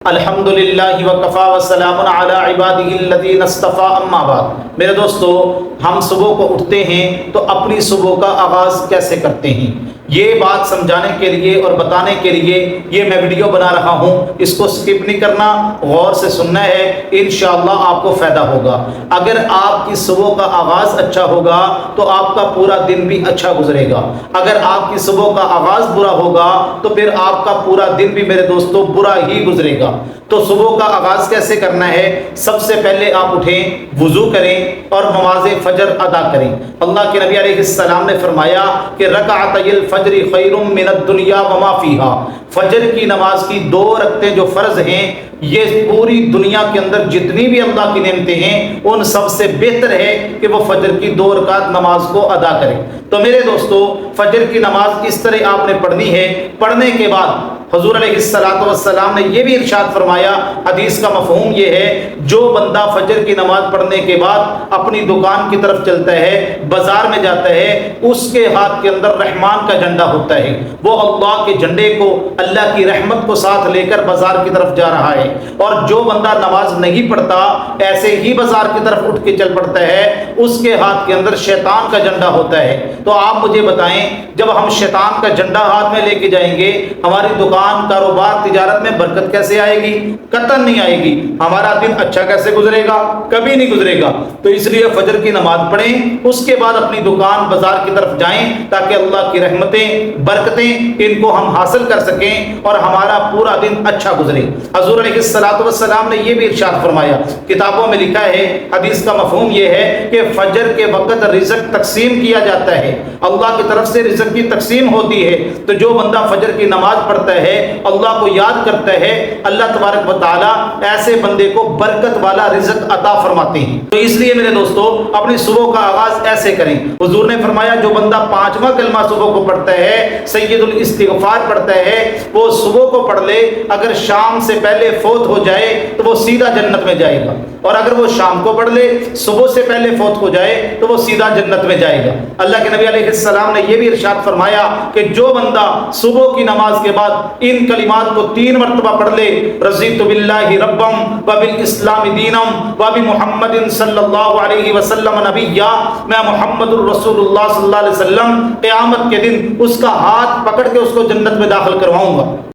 الحمدللہ وکفا وسلام علی عبادہ الذین اصطفی اما بعد۔ میرے دوستو، ہم صبح کو اٹھتے ہیں تو اپنی صبح کا آغاز کیسے کرتے ہیں، یہ بات سمجھانے کے لیے اور بتانے کے لیے یہ میں ویڈیو بنا رہا ہوں۔ اس کو سکپ نہیں کرنا، غور سے سننا ہے، انشاءاللہ آپ کو فائدہ ہوگا۔ اگر آپ کی صبح کا آغاز اچھا ہوگا تو آپ کا پورا دن بھی اچھا گزرے گا۔ اگر آپ کی صبح کا آغاز برا ہوگا تو پھر آپ کا پورا دن بھی میرے دوستو برا ہی گزرے گا۔ تو صبح کا آغاز کیسے کرنا ہے؟ سب سے پہلے آپ اٹھیں، وضو کریں اور نماز فجر ادا کریں۔ اللہ کے نبی علیہ السلام نے فرمایا کہ رکعتی الفجر خیر من الدنیا وما فیہا، فجر کی نماز کی 2 رکعتیں جو فرض ہیں، یہ پوری دنیا کے اندر جتنی بھی اللہ کی نعمتیں ہیں ان سب سے بہتر ہے کہ وہ فجر کی 2 رکعت نماز کو ادا کریں۔ تو میرے دوستو، فجر کی نماز اس طرح آپ نے پڑھنی ہے۔ پڑھنے کے بعد حضور علیہ السلام نے یہ بھی ارشاد فرمایا، حدیث کا مفہوم یہ ہے، جو بندہ فجر کی نماز پڑھنے کے بعد اپنی دکان کی طرف چلتا ہے، بازار میں جاتا ہے، اس کے ہاتھ کے اندر رحمان کا جھنڈا ہوتا ہے، وہ اللہ کے جھنڈے کو، اللہ کی رحمت کو ساتھ لے کر بازار کی طرف جا رہا ہے۔ اور جو بندہ نماز نہیں پڑھتا، ایسے ہی بازار کی طرف اٹھ کے چل پڑتا ہے، اس کے ہاتھ کے اندر شیطان کا جھنڈا ہوتا ہے۔ تو آپ مجھے بتائیں، جب ہم شیطان کا جھنڈا ہاتھ میں لے کے جائیں گے، ہماری دکان، کاروبار، تجارت میں برکت کیسے آئے گی؟ قطعاً نہیں آئے گی۔ ہمارا دن اچھا کیسے گزرے گا؟ کبھی نہیں گزرے گا۔ تو اس لیے فجر کی نماز پڑھیں، اس کے بعد اپنی دکان، بازار کی طرف جائیں تاکہ اللہ کی رحمتیں، برکتیں، ان کو ہم حاصل کر سکیں اور ہمارا پورا دن اچھا گزرے۔ حضور علیہ السلام نے یہ بھی ارشاد فرمایا، کتابوں میں لکھا ہے، حدیث کا مفہوم یہ ہے کہ فجر کے وقت رزق تقسیم کیا جاتا ہے، اللہ کی طرف سے رزق کی تقسیم ہوتی ہے۔ تو جو بندہ فجر کی نماز پڑھتا ہے، اللہ کو یاد کرتا ہے، اللہ تبارک و تعالیٰ ایسے بندے کو برکت والا رزق عطا فرماتے ہیں۔ تو اس لیے میرے دوستو، اپنی صبح کا آغاز ایسے کریں۔ حضور نے فرمایا، جو بندہ 5واں کلمہ صبح کو پڑھتا ہے، سید الاستغفار پڑھتا ہے، وہ صبح کو پڑھ لے، اگر شام سے پہلے فوت ہو جائے تو وہ سیدھا جنت میں جائے گا، اور اگر وہ شام کو پڑھ لے، صبح سے پہلے فوت ہو جائے تو وہ سیدھا جنت میں جائے گا۔ اللہ کے نبی علیہ السلام نے یہ بھی ارشاد فرمایا کہ جو بندہ صبح کی نماز کے بعد ان کلمات کو 3 مرتبہ پڑھ لے، رضیت باللہ ربم وبالاسلام دینم وبمحمد صلی اللہ علیہ وسلم نبیّا، میں محمد الرسول اللہ صلی اللہ علیہ وسلم قیامت کے دن اس کا ہاتھ پکڑ کے اس کو جنت میں داخل کرواؤں گا۔